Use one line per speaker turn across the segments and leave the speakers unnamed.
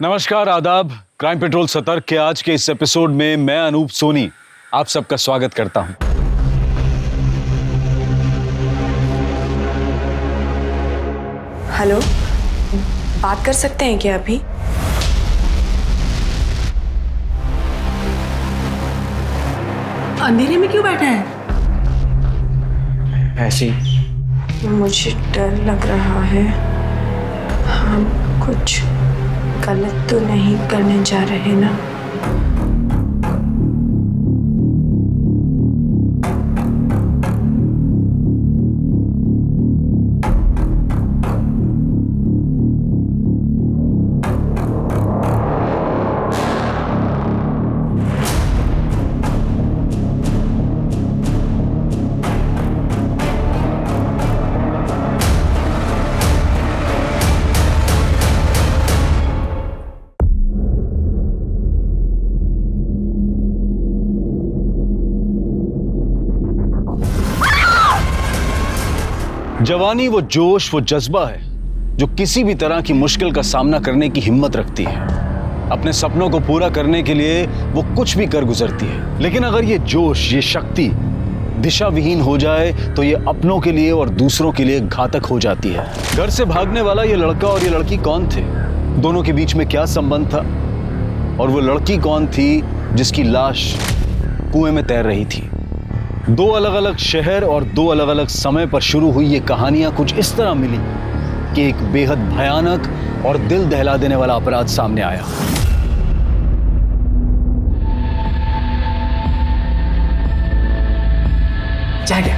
नमस्कार, आदाब। Crime petrol सतर्क के आज के इस एपिसोड में मैं अनूप सोनी आप सबका स्वागत करता हूं।
हेलो, बात कर सकते हैं क्या अभी?
अंधेरे में क्यों बैठा है?
ऐसी
मुझे डर लग रहा है। हम कुछ गलत तो नहीं करने जा रहे ना?
जवानी वो जोश, वो जज्बा है जो किसी भी तरह की मुश्किल का सामना करने की हिम्मत रखती है। अपने सपनों को पूरा करने के लिए वो कुछ भी कर गुजरती है। लेकिन अगर ये जोश, ये शक्ति दिशा विहीन हो जाए तो ये अपनों के लिए और दूसरों के लिए घातक हो जाती है। घर से भागने वाला ये लड़का और ये लड़की कौन थे? दोनों के बीच में क्या संबंध था? और वो लड़की कौन थी जिसकी लाश कुएं में तैर रही थी? दो अलग अलग शहर और दो अलग अलग समय पर शुरू हुई ये कहानियां कुछ इस तरह मिली कि एक बेहद भयानक और दिल दहला देने वाला अपराध सामने आया।
चाय क्या?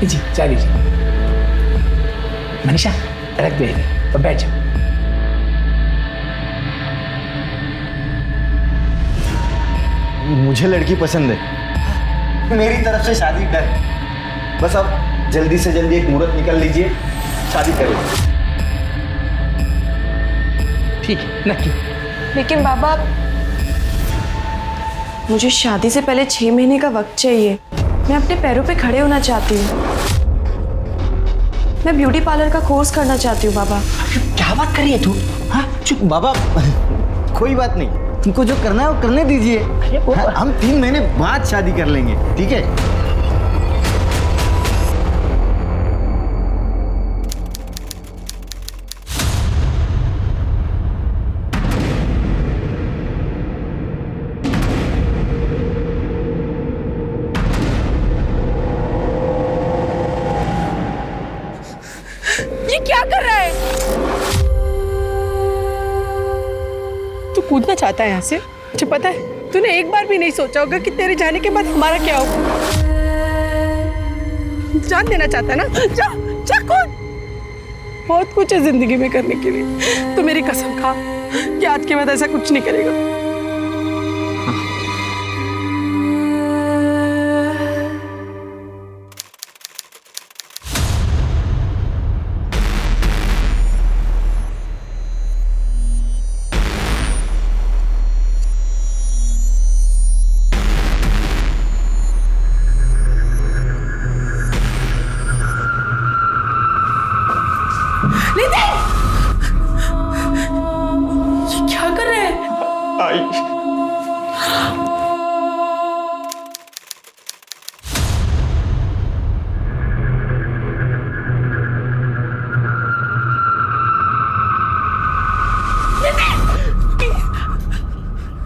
लीजिए, चाय लीजिए। मनीषा, रख दो इधर और बैठ जाओ।
मुझे लड़की पसंद है, मेरी तरफ से शादी कर। बस अब जल्दी से जल्दी एक मुहूर्त निकाल लीजिए, शादी करें।
ठीक है, नक्की।
लेकिन बाबा, मुझे शादी से पहले 6 महीने का वक्त चाहिए। मैं अपने पैरों पे खड़े होना चाहती हूँ। मैं ब्यूटी पार्लर का कोर्स करना चाहती हूँ बाबा।
क्या बात कर रही है तू? हाँ,
चुप बाबा, कोई बात नहीं, तुमको जो करना है वो करने दीजिए। हम 3 महीने बाद शादी कर लेंगे, ठीक है?
ये क्या कर रहा है? तू कूदना चाहता है यहाँ से? मुझे पता है, तूने एक बार भी नहीं सोचा होगा कि तेरे जाने के बाद हमारा क्या होगा। जान देना चाहता है ना? जा, जा कूद। बहुत कुछ है जिंदगी में करने के लिए। तू मेरी कसम खा कि आज के बाद ऐसा कुछ नहीं करेगा। क्या कर रहे हैं?
आई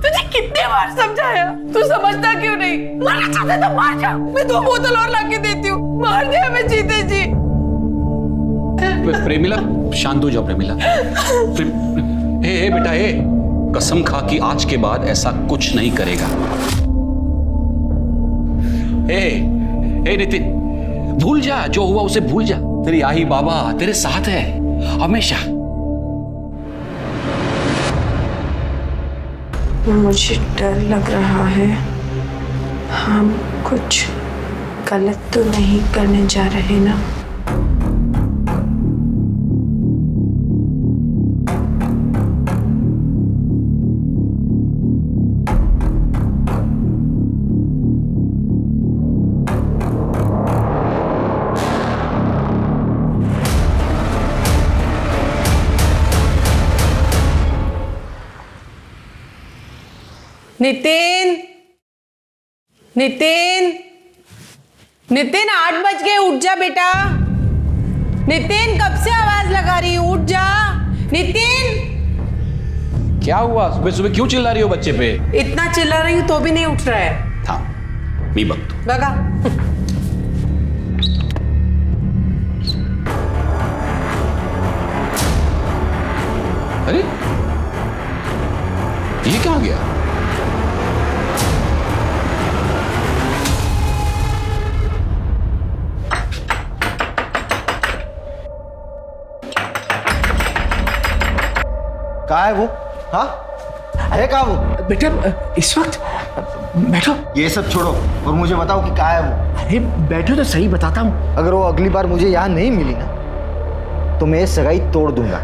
तुझे कितने बार समझाया? तू समझता क्यों नहीं? मरना चाहते तो मार जा। मैं 2 बोतल और लाके देती हूँ। मार दे हमें जीते जी।
प्रेमिला, शांत हो जाओ प्रेमिला। हे बेटा, हे कसम खा कि आज के बाद ऐसा कुछ नहीं करेगा। हे नितिन, भूल जा, जो हुआ उसे भूल जा। तेरी आई बाबा तेरे साथ है हमेशा।
मुझे डर लग रहा है। हम कुछ गलत तो नहीं करने जा रहे ना?
नितिन, नितिन, नितिन 8 बज गए, उठ जा बेटा। नितिन कब से आवाज लगा रही हूँ, उठ जा। नितिन,
क्या हुआ? सुबह सुबह क्यों चिल्ला रही हो बच्चे पे?
इतना चिल्ला रही हूँ तो भी नहीं उठ रहा है।
हाँ, मी बघतो।
बघा।
अरे ये कहाँ गया?
कहाँ है वो? हाँ, है कहाँ वो?
बेटा इस वक्त बैठो।
ये सब छोड़ो और मुझे बताओ कि कहाँ है वो?
अरे बैठो तो सही, बताता हूँ।
अगर वो अगली बार मुझे यहाँ नहीं मिली ना तो मैं ये सगाई तोड़ दूंगा,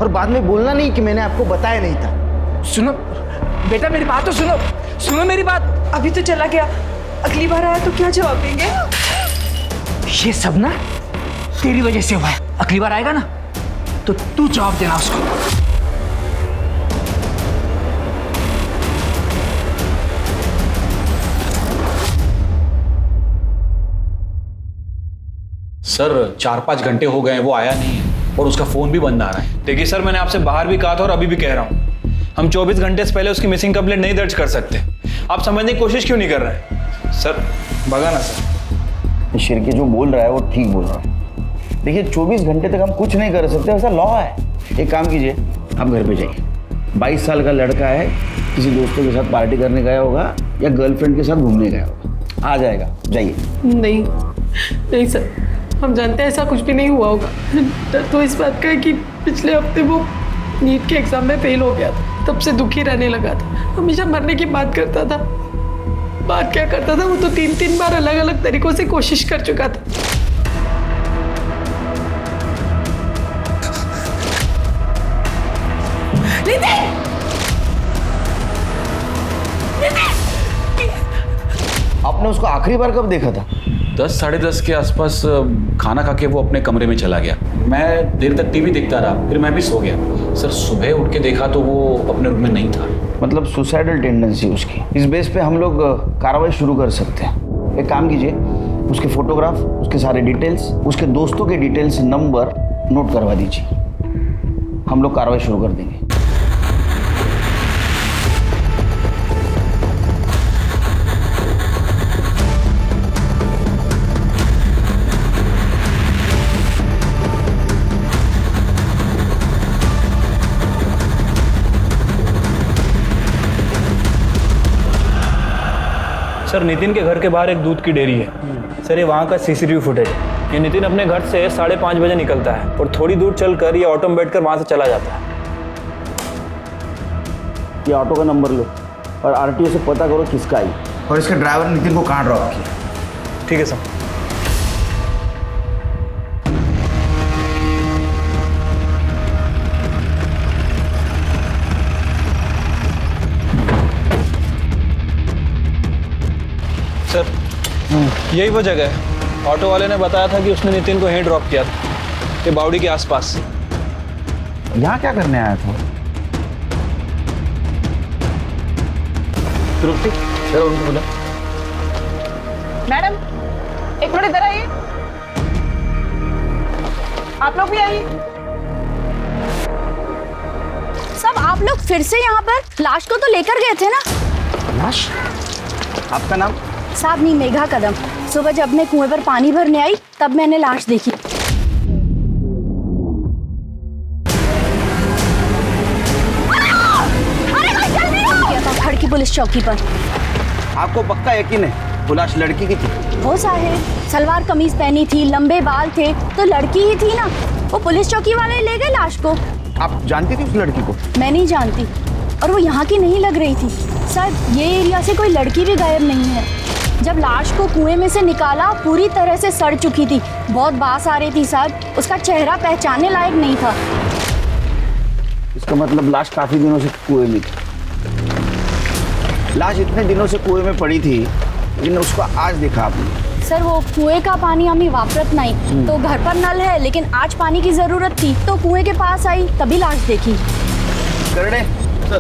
और बाद में बोलना नहीं कि मैंने आपको बताया नहीं था।
सुनो बेटा, मेरी बात तो सुनो, सुनो मेरी बात।
अभी तो चला गया, अगली बार आया तो क्या जवाब देंगे?
ये सब ना तेरी वजह से हुआ है। अगली बार आएगा ना तो तू जवाब देना उसको।
सर 4-5 घंटे हो गए हैं, वो आया नहीं है और उसका फोन भी बंद आ रहा है।
देखिए सर, मैंने आपसे बाहर भी कहा था और अभी भी कह रहा हूँ, हम 24 घंटे से पहले उसकी मिसिंग कंप्लेंट नहीं दर्ज कर सकते। आप समझने की कोशिश क्यों नहीं कर रहे हैं? सर भगा ना सर।
शिरके जो बोल रहा है वो ठीक बोल रहा है। देखिए 24 घंटे तक हम कुछ नहीं कर सकते, ऐसा लॉ है। एक काम कीजिए, आप घर पे जाइए। 22 साल का लड़का है, किसी दोस्तों के साथ पार्टी करने गया होगा या गर्लफ्रेंड के साथ घूमने गया होगा, आ जाएगा, जाइए।
नहीं नहीं सर, हम जानते हैं ऐसा कुछ भी नहीं हुआ होगा। डर तो इस बात का है कि पिछले हफ्ते वो नीट के एग्जाम में फेल हो गया था, तब से दुखी रहने लगा था। हमेशा मरने की बात करता था। बात क्या करता था, वो तो 3-3 बार अलग अलग तरीकों से कोशिश कर चुका था।
आपने उसको आखिरी बार कब देखा था?
10-10:30 के आसपास खाना खा के वो अपने कमरे में चला गया। मैं देर तक टीवी देखता रहा, फिर मैं भी सो गया। सर सुबह उठ के देखा तो वो अपने रूम में नहीं था।
मतलब सुसाइडल टेंडेंसी उसकी। इस बेस पे हम लोग कार्रवाई शुरू कर सकते हैं। एक काम कीजिए, उसके फोटोग्राफ, उसके सारे डिटेल्स, उसके दोस्तों के डिटेल्स, नंबर नोट करवा दीजिए। हम लोग कार्रवाई शुरू कर देंगे।
सर नितिन के घर के बाहर एक दूध की डेयरी है। सर ये वहाँ का सीसीटीवी फुटेज है। ये नितिन अपने घर से 5:30 बजे निकलता है और थोड़ी दूर चलकर ये ऑटो में बैठकर वहाँ से चला जाता है।
ये ऑटो का नंबर लो और आरटीओ से पता करो किसका है, और इसके ड्राइवर नितिन को कहाँ ड्रॉप किया।
ठीक है सर। सर यही वो जगह है। ऑटो वाले ने बताया था कि उसने नितिन को यहीं ड्रॉप किया था, ये बावड़ी के आसपास।
यहाँ क्या करने आया था?
तृप्ति, चलो उनको बुला।
मैडम एक मिनट इधर आइए। आप लोग भी आइए।
सब आप लोग फिर से यहाँ पर लाश को तो लेकर गए थे ना?
लाश? आपका नाम?
साहब मेघा कदम। सुबह जब मैं कुएं पर पानी भरने आई तब मैंने लाश देखी। किया था खड़की पुलिस चौकी पर।
आपको पक्का यकीन है वो लाश लड़की की थी?
हो साहेब, सलवार कमीज पहनी थी, लंबे बाल थे, तो लड़की ही थी ना। वो पुलिस चौकी वाले ले गए लाश को।
आप जानती थी उस लड़की को?
मैं नहीं जानती, और वो यहाँ की नहीं लग रही थी। साहब ये एरिया से कोई लड़की भी गायब नहीं है। जब लाश को कुएं में से निकाला पूरी तरह से सड़ चुकी थी, बहुत बास आ रही थी साहब। उसका चेहरा पहचानने लायक नहीं था।
इसका मतलब लाश काफी दिनों से कुएं में थी। लाश इतने दिनों से कुएं में पड़ी थी, लेकिन उसको आज देखा आपने?
सर वो कुएं का पानी हमें वापरत नहीं, तो घर पर नल है, लेकिन आज पानी की जरूरत थी तो कुएं के पास आई, तभी लाश देखी।
करडे सर,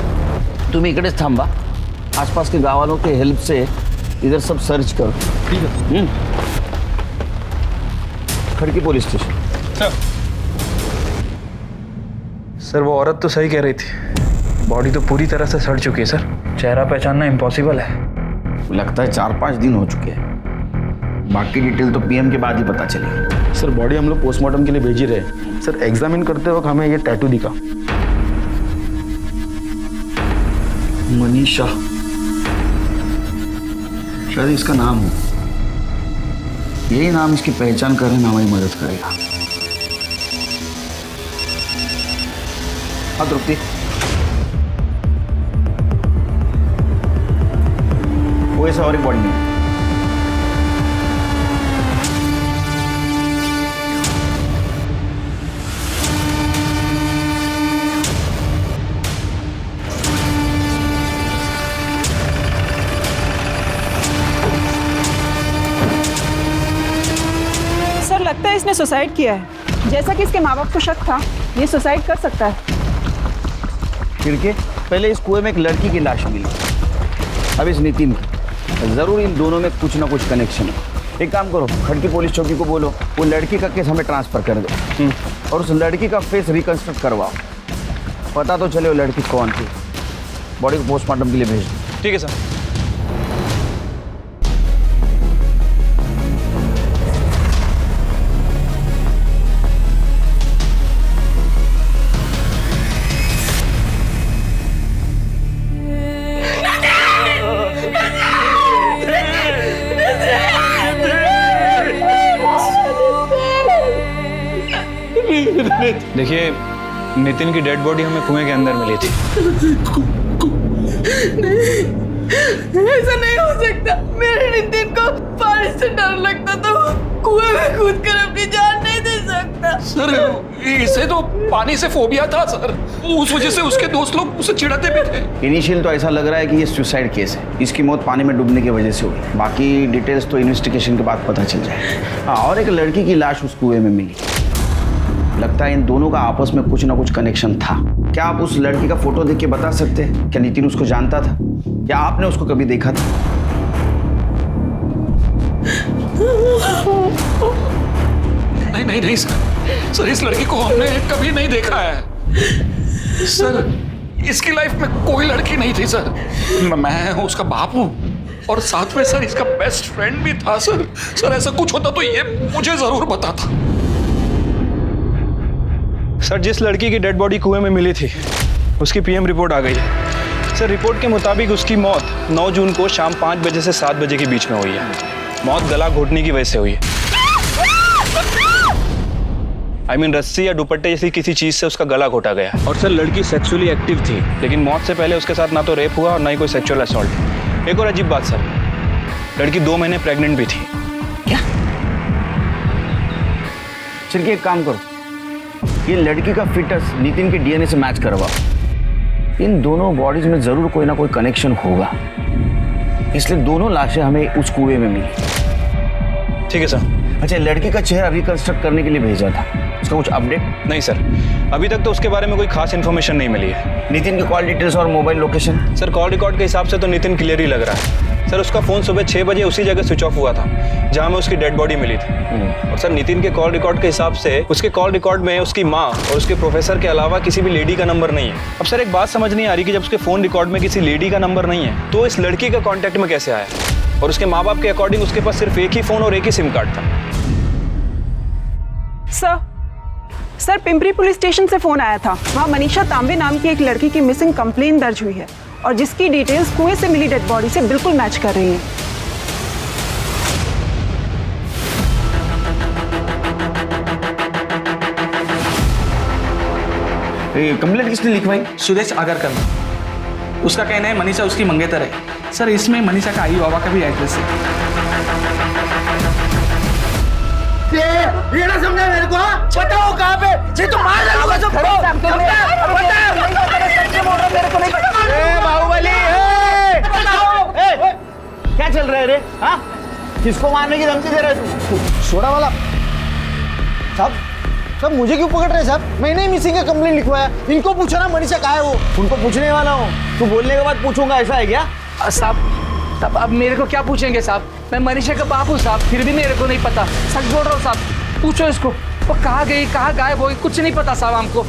तुम्ही इकडेच थांबा, आसपास के गाँव वालों के हेल्प से इधर सब सर्च करो।
ठीक है
खड़की पुलिस स्टेशन।
सर वो औरत तो सही कह रही थी, बॉडी तो पूरी तरह से सड़ चुकी है सर, चेहरा पहचानना इम्पॉसिबल है।
लगता है 4-5 दिन हो चुके हैं, बाकी डिटेल तो पीएम के बाद ही पता चलेगी।
सर बॉडी हम लोग पोस्टमार्टम के लिए भेज ही रहे हैं। सर एग्जामिन करते वक्त हमें ये टैटू दिखा।
मनीषा, शायद इसका नाम हो, यही नाम इसकी पहचान करने में हमारी मदद करेगा। हाँ तृप्ति, वो ऐसा और एक बॉडी नहीं।
सर लगता है इसने सुसाइड किया है। जैसा कि इसके माँ बाप को शक था, ये सुसाइड कर सकता है।
फिर पहले इस कुएं में एक लड़की की लाश मिली, अब इस नितिन की। जरूर इन दोनों में कुछ ना कुछ कनेक्शन है। एक काम करो, खड़की पुलिस चौकी को बोलो वो लड़की का केस हमें ट्रांसफर कर दो और उस लड़की का फेस रिकंस्ट्रक्ट करवाओ, पता तो चले वो लड़की कौन थी। बॉडी को पोस्टमार्टम के लिए भेज दो।
ठीक है सर। देखिए, नितिन की डेड बॉडी हमें कुएं के अंदर मिली थी।
ऐसा नहीं हो सकता। मेरे नितिन को पानी से डर लगता तो कुएं में कूद कर अपनी जान नहीं दे सकता।
सर इसे तो पानी से फोबिया था सर, उस वजह से उसके दोस्त लोग उसे चिढ़ाते भी थे।
इनिशियल तो ऐसा लग रहा है कि ये सुसाइड केस है, इसकी मौत पानी में डूबने की वजह से हुई। बाकी डिटेल्स तो इन्वेस्टिगेशन के बाद पता चल जाएगा। हाँ, और एक लड़की की लाश उस कुएं में मिली। लगता है इन दोनों का आपस में कुछ ना कुछ कनेक्शन था। क्या आप उस लड़की का फोटो देख के बता सकते हैं क्या नितिन उसको जानता था या आपने उसको कभी देखा था?
नहीं सर, इस लड़की को हमने कभी नहीं देखा है सर। इसकी लाइफ में कोई लड़की नहीं थी सर। मैं उसका बाप हूँ और साथ में सर इसका बेस्ट फ्रेंड भी था सर। सर ऐसा कुछ होता तो ये मुझे जरूर बताता।
सर जिस लड़की की डेड बॉडी कुएं में मिली थी उसकी पीएम रिपोर्ट आ गई है। सर रिपोर्ट के मुताबिक उसकी मौत 9 जून को शाम 5 बजे से 7 बजे के बीच में हुई है। मौत गला घोटने की वजह से हुई है। रस्सी या दुपट्टे जैसी किसी चीज से उसका गला घोटा गया। और सर लड़की सेक्सुअली एक्टिव थी, लेकिन मौत से पहले उसके साथ ना तो रेप हुआ और ना ही कोई सेक्सुअल असॉल्ट। एक और अजीब बात सर, लड़की 2 महीने प्रेग्नेंट भी थी।
क्या? चलिए एक काम करो, ये लड़की का फिटस नितिन के डीएनए से मैच करवाओ। इन दोनों बॉडीज में जरूर कोई ना कोई कनेक्शन होगा, इसलिए दोनों लाशें हमें उस कुएं में मिली।
ठीक है सर।
अच्छा, लड़की का चेहरा रिकंस्ट्रक्ट करने के लिए भेजा था, उसका कुछ अपडेट?
नहीं सर, अभी तक तो उसके बारे में कोई खास इन्फॉर्मेशन नहीं मिली है।
नितिन की कॉल डिटेल्स और mobile location?
Sir call record के हिसाब से तो नितिन क्लियर ही लग रहा है। सर उसका फोन सुबह 6 बजे उसी जगह स्विच ऑफ हुआ था जहां में उसकी डेड बॉडी मिली थी। और सर नितिन के कॉल रिकॉर्ड के हिसाब से उसके कॉल रिकॉर्ड में उसकी माँ और उसके प्रोफेसर के अलावा किसी भी लेडी का नंबर नहीं है। अब सर एक बात समझ नहीं आ रही कि जब उसके फोन रिकॉर्ड में किसी लेडी का नंबर नहीं है तो इस लड़की का कॉन्टैक्ट में कैसे आया? और उसके माँ बाप के अकॉर्डिंग उसके पास सिर्फ एक ही फोन और एक ही सिम कार्ड था।
सर पिंपरी पुलिस स्टेशन से फोन आया था। वहाँ मनीषा तांबे नाम की एक लड़की की मिसिंग कंप्लेन दर्ज हुई है और जिसकी डिटेल्स कुएं से मिली डेड बॉडी से बिल्कुल मैच कर रही हैं।
कंप्लेंट किसने लिखवाई?
सुरेश आगरकर। उसका कहना है मनीषा उसकी मंगेतर है। सर इसमें मनीषा का आई बाबा का भी एड्रेस है।
ये ना समझा मेरे को? बताओ कहाँ पे? ये तो मार डालूंगा सबको।
बाहुबली, क्या चल रहा है रे? हाँ, किसको मारने की धमकी दे रहे तू?
सोडा वाला साहब मुझे क्यों पकड़ रहे साहब? मैंने ही मिसिंग का कंप्लेंट लिखवाया। इनको पूछा ना मनीषा कहाँ है वो?
उनको पूछने वाला हूँ, तू बोलने के बाद पूछूंगा ऐसा है क्या?
साहब अब मेरे को क्या पूछेंगे साहब? मैं मनीषा का बाप हूँ साहब, फिर भी मेरे को नहीं पता। सच बोल रहा हूँ साहब, पूछो इसको वो कहाँ गई, कहाँ गायब हो गई, कुछ नहीं पता साहब हमको।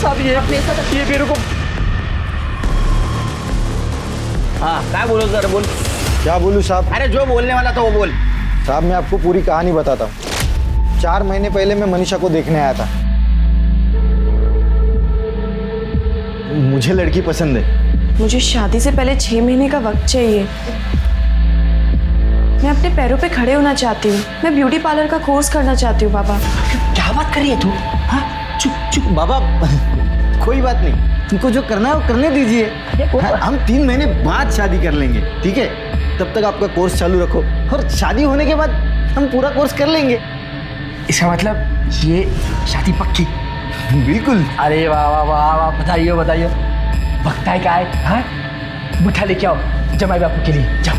साहब ये मेरे को।
हाँ क्या बोलो सर, बोल।
क्या बोलूँ साहब?
अरे जो बोलने वाला था वो बोल।
साहब मैं आपको पूरी कहानी बताता हूँ। 4 महीने पहले मैं मनीषा को देखने आया था। मुझे लड़की पसंद है।
मुझे शादी से पहले 6 महीने का वक्त चाहिए। मैं अपने पैरों पे खड़े होना चाहती हूँ। मैं ब्यूटी पार्लर का कोर्स करना चाहती हूँ बाबा।
क्या बात कर रही है तू? हाँ
चुप चुप बाबा, कोई बात नहीं, तुमको जो करना है वो करने दीजिए। हम 3 महीने बाद शादी कर लेंगे, ठीक है? तब तक आपका कोर्स चालू रखो और शादी होने के बाद हम पूरा कोर्स कर लेंगे।
इसका मतलब ये शादी पक्की?
बिल्कुल।
अरे वाह वाह वाह वाह, बताइए बताइए। वक्त है क्या है? हाँ मिठा लेके आओ जमाई बापू के लिए, जाओ।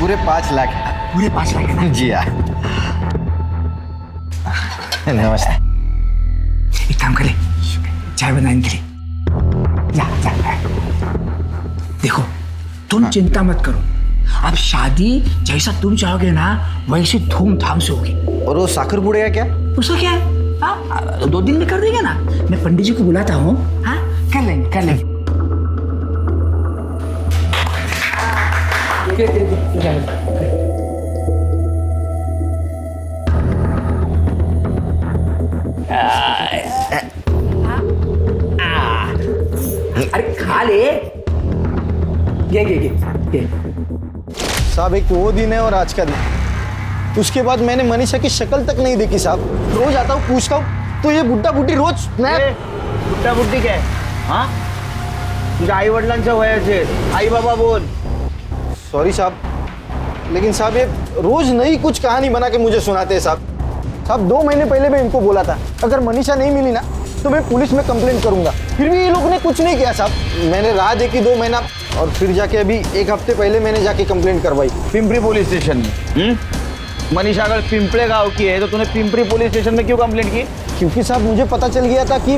पूरे 5 लाख।
पूरे 5 लाख है ना?
जी हाँ। नमस्ते।
एक काम कर ले, चाय बनाने के लिए जा। देखो तुम चिंता मत करो, अब शादी जैसा तुम चाहोगे ना वैसे धूमधाम से होगी।
और वो साखर बुड़ेगा क्या?
उसका क्या है? हाँ 2 दिन में कर देंगे ना। मैं पंडित जी को बुलाता हूँ। हाँ कर लेंगे। अरे खा ले। ये
साहब एक वो दिन है और आज का दिन। उसके बाद मैंने मनीषा की शक्ल तक नहीं देखी साहब। रोज आता हूँ पूछता हूँ तो ये बुड्ढा बुड्ढी रोज
बुड्ढा बुड्ढी क्या है? हाँ तुझ्या आई वडिलांच्या वयाचे आई बाबा बोल।
सॉरी साहब, लेकिन साहब ये रोज नई कुछ कहानी बना के मुझे सुनाते हैं साहब। 2 महीने पहले मैं इनको बोला था अगर मनीषा नहीं मिली ना तो मैं पुलिस में कंप्लेंट करूंगा, फिर भी ये लोगों ने कुछ नहीं किया साहब। मैंने राह देखी 2 महीना और फिर जाके अभी 1 हफ्ते पहले मैंने जाके कंप्लेंट करवाई
पिंपरी पुलिस स्टेशन में। मनीषा अगर पिंपले गांव की है तो तूने पिंपरी पुलिस स्टेशन में क्यों कंप्लेंट की?
क्योंकि साहब मुझे पता चल गया था कि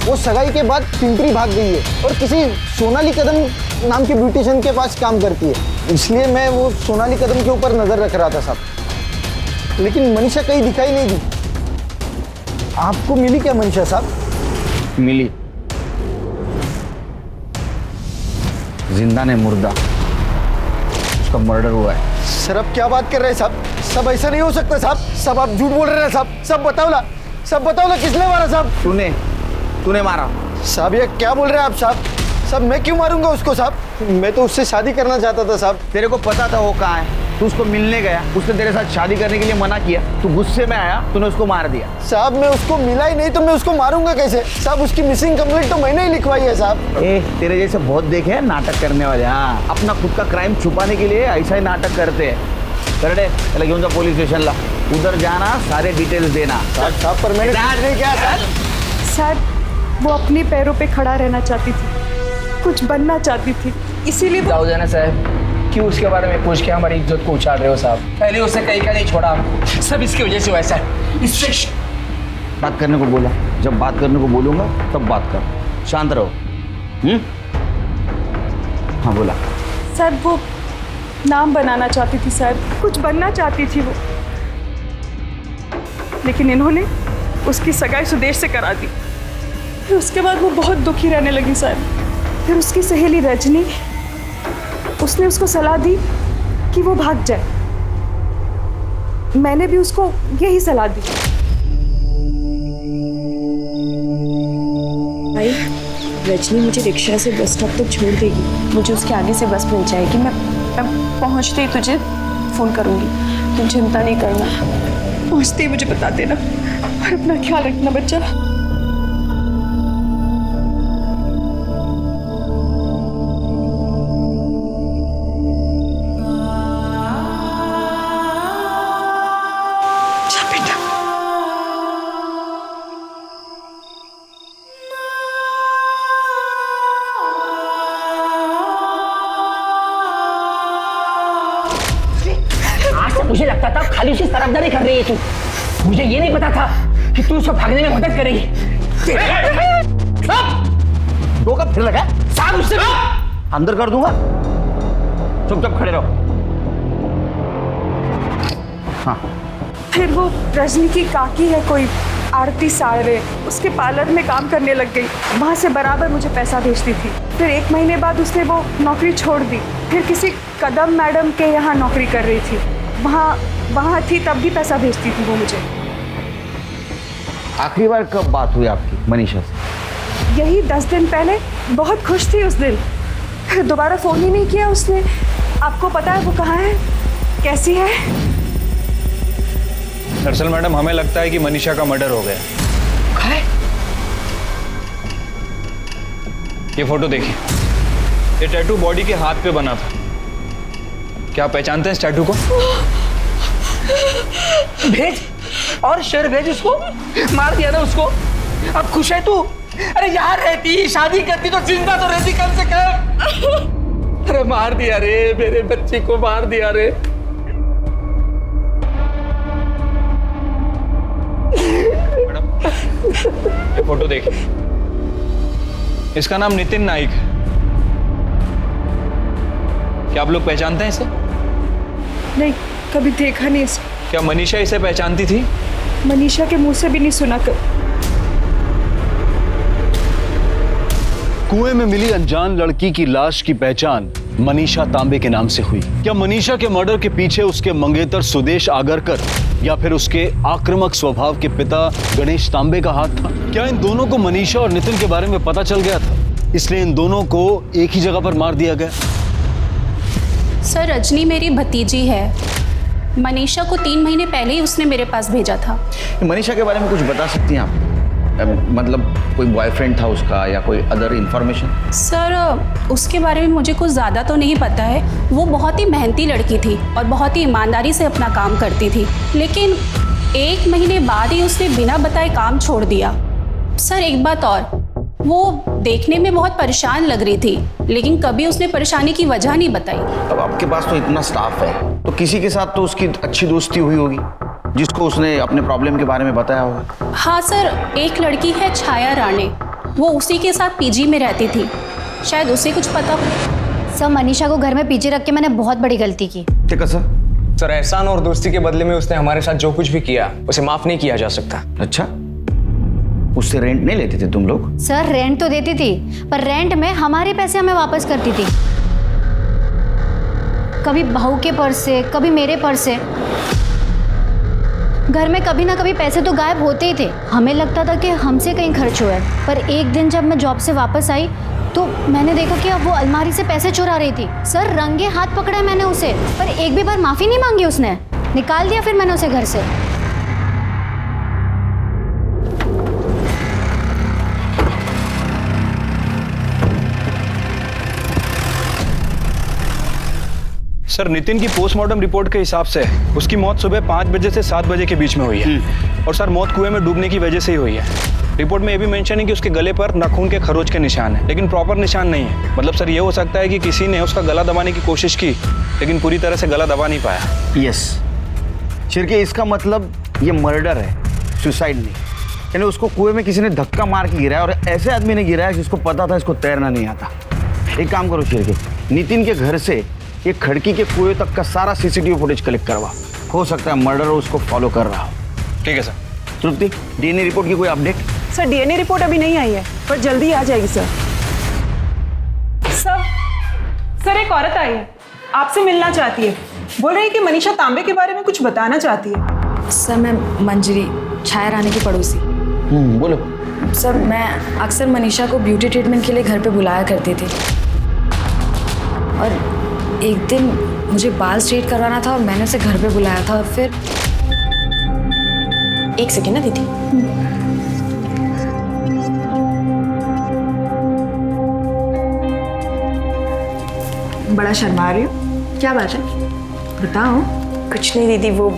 वो सगाई के बाद पिंपरी भाग गई है और किसी सोनाली कदम नाम की ब्यूटिशियन के पास काम करती है, इसलिए मैं वो सोनाली कदम के ऊपर नजर रख रहा था साहब। लेकिन मनीषा कहीं दिखाई नहीं दी। आपको मिली क्या मनीषा साहब?
मिली, जिंदा ने मुर्दा, उसका मर्डर हुआ है।
सर आप क्या बात कर रहे हैं साहब? सब ऐसा नहीं हो सकता साहब। सब आप झूठ बोल रहे हैं साहब। सब बताओ ना किसने मारा साहब?
तूने मारा
साहब। ये क्या बोल रहे हैं आप साहब? मैं क्यों मारूंगा उसको साहब? मैं तो उससे शादी करना चाहता था साहब।
तेरे को पता था वो कहाँ है, तू उसको मिलने गया, उसने तेरे साथ शादी करने के लिए मना किया, तू गुस्से में आया, तूने उसको मार दिया।
साहब मैं उसको मिला ही नहीं तो मैं उसको मारूंगा कैसे साहब? उसकी मिसिंग कंप्लेंट तो मैंने ही लिखवाई है साहब।
तेरे जैसे बहुत देखे हैं नाटक करने वाले। हाँ अपना खुद का क्राइम छुपाने के लिए ऐसा ही नाटक करते हैं। करडे चला घेऊन जा पुलिस स्टेशनला, उधर जाना, सारे डिटेल्स देना।
साहब पर मैंने नहीं किया साहब।
सर वो अपने पैरों पे खड़ा रहना चाहती थी, कुछ बनना चाहती थी, इसीलिए
जाओ जाना साहब, क्यों उसके बारे में पूछ के हमारी इज्जत को उछाल रहे हो साहब? पहले उससे कहीं का नहीं छोड़ा, सब इसकी वजह से वैसा है। इससे
बात करने को बोला, जब बात करने को बोलूंगा तब बात कर, शांत रहो। हाँ बोला।
सर वो नाम बनाना चाहती थी सर, कुछ बनना चाहती थी वो, लेकिन इन्होंने उसकी सगाई सुदेश से करा दी। फिर उसके बाद वो बहुत दुखी रहने लगी सर। फिर उसकी सहेली रजनी, उसने उसको सलाह दी कि वो भाग जाए। मैंने भी उसको यही सलाह दी।
भाई रजनी मुझे रिक्शा से बस स्टॉप तक छोड़ देगी, मुझे उसके आगे से बस मिल जाएगी। मैं पहुंचते ही तुझे फ़ोन करूंगी, तुम चिंता नहीं करना।
पहुंचते ही मुझे बता देना और अपना ख्याल रखना बच्चा।
मुझे लगता था खाली उसकी तरफदारी कर रही है तू, मुझे ये नहीं पता था कि तू उसको भागने में मदद करेगी।
दो कब फिर लगा साहब उससे अंदर कर दूंगा। चुपचाप खड़े रहो। हाँ
फिर वो रजनी की काकी है कोई आरती साड़वे, उसके पार्लर में काम करने लग गई। वहाँ से बराबर मुझे पैसा भेजती थी। फिर 1 महीने बाद उसने वो नौकरी छोड़ दी। फिर किसी कदम मैडम के यहाँ नौकरी कर रही थी। वहाँ थी तब भी पैसा भेजती थी वो मुझे।
आखिरी बार कब बात हुई आपकी मनीषा से?
यही 10 दिन पहले। बहुत खुश थी उस दिन। फिर दोबारा फ़ोन ही नहीं किया उसने। आपको पता है वो कहाँ है, कैसी है?
दरअसल मैडम हमें लगता है कि मनीषा का मर्डर हो गया। ये फोटो देखिए, ये टैटू बॉडी के हाथ पे बना था। क्या आप पहचानते हैं इस टैटू को?
भेज और शेर भेज उसको। मार दिया ना उसको। अब खुश है तू? अरे यहाँ रहती, शादी करती तो जिंदा तो रहती कम से कम। अरे मार दिया रे, मेरे बच्चे को मार दिया रे।
मैडम ये फोटो देखिए, इसका नाम नितिन नाइक है। क्या आप लोग पहचानते हैं इसे?
नहीं, कभी देखा नहीं इसे।
क्या मनीषा इसे पहचानती थी?
मनीषा के मुंह से भी नहीं सुना कब।
कुएं में मिली अनजान लड़की की लाश की पहचान मनीषा तांबे के नाम से हुई। क्या मनीषा के मर्डर के पीछे उसके मंगेतर सुदेश आगरकर या फिर उसके आक्रामक स्वभाव के पिता गणेश तांबे का हाथ था? क्या इन दोनों को मनीषा और नितिन के बारे में पता चल गया था, इसलिए इन दोनों को एक ही जगह पर मार दिया गया?
सर रजनी मेरी भतीजी है। मनीषा को 3 महीने पहले ही उसने मेरे पास भेजा था।
मनीषा के बारे में कुछ बता सकती हैं आप? मतलब कोई बॉयफ्रेंड था उसका या कोई अदर इंफॉर्मेशन?
सर उसके बारे में मुझे कुछ ज़्यादा तो नहीं पता है। वो बहुत ही मेहनती लड़की थी और बहुत ही ईमानदारी से अपना काम करती थी, लेकिन 1 महीने बाद ही उसने बिना बताए काम छोड़ दिया। सर एक बात और, वो देखने में बहुत परेशान लग रही थी, लेकिन कभी उसने परेशानी की वजह नहीं बताई।
अब आपके पास तो इतना स्टाफ है, तो किसी के साथ तो उसकी अच्छी दोस्ती हुई होगी जिसको उसने अपने प्रॉब्लम के बारे में बताया होगा।
हाँ सर, एक लड़की है छाया राणे, वो उसी के साथ पीजी में रहती थी, शायद उसे कुछ पता हो।
सर मनीषा को घर में पीछे रख के मैंने बहुत बड़ी गलती की।
ठीक है
सर एहसान और दोस्ती के बदले में उसने हमारे साथ जो कुछ भी किया उसे माफ नहीं किया जा सकता।
अच्छा, उससे रेंट नहीं लेते थे तुम लोग?
सर रेंट तो देती थी, पर रेंट में हमारे पैसे हमें वापस करती थी। कभी बहू के पर्स से, कभी मेरे पर्स से। घर में कभी ना कभी पैसे तो गायब होते ही थे। हमें लगता था कि हमसे कहीं खर्च हुआ है, पर एक दिन जब मैं जॉब से वापस आई तो मैंने देखा कि अब वो अलमारी से पैसे चुरा रही थी। सर रंगे हाथ पकड़ा मैंने उसे, पर एक भी बार माफ़ी नहीं मांगी उसने। निकाल दिया फिर मैंने उसे घर से।
सर नितिन की पोस्टमार्टम रिपोर्ट के हिसाब से उसकी मौत सुबह 5 बजे से 7 बजे के बीच में हुई है, और सर मौत कुएं में डूबने की वजह से ही हुई है। रिपोर्ट में ये भी मेंशन है कि उसके गले पर नाखून के खरोच के निशान है, लेकिन प्रॉपर निशान नहीं है। मतलब सर ये हो सकता है कि किसी ने उसका गला दबाने की कोशिश की, लेकिन पूरी तरह से गला दबा नहीं पाया।
यस शिरके, इसका मतलब ये मर्डर है, सुसाइड नहीं। यानी उसको कुएं में किसी ने धक्का मार के गिराया, और ऐसे आदमी ने गिराया जिसको पता था इसको तैरना नहीं आता। एक काम करो शिरके, नितिन के घर से ये खड़की के कुएं तक का सारा सीसीटीवी फुटेज कलेक्ट करवा। हो सकता है मर्डर उसको फॉलो कर रहा हो।
ठीक है सर।
तृप्ति, डीएनए रिपोर्ट की कोई अपडेट?
सर डीएनए रिपोर्ट अभी नहीं आई है, पर जल्दी आ जाएगी सर।
सर एक औरत आई है, आपसे मिलना चाहती है। बोल रही है कि मनीषा तांबे के बारे में कुछ बताना चाहती है।
सर मैं मंजरी, छाया रानी की पड़ोसी।
बोलो।
सर मैं अक्सर मनीषा को ब्यूटी ट्रीटमेंट के लिए घर पे बुलाया करती थी, और एक दिन मुझे बाल स्ट्रेट करवाना था और मैंने उसे घर पे बुलाया था। और फिर एक सेकेंड ना दीदी। बड़ा शर्मा रही हो, क्या बात है बताओ। कुछ नहीं दीदी, वो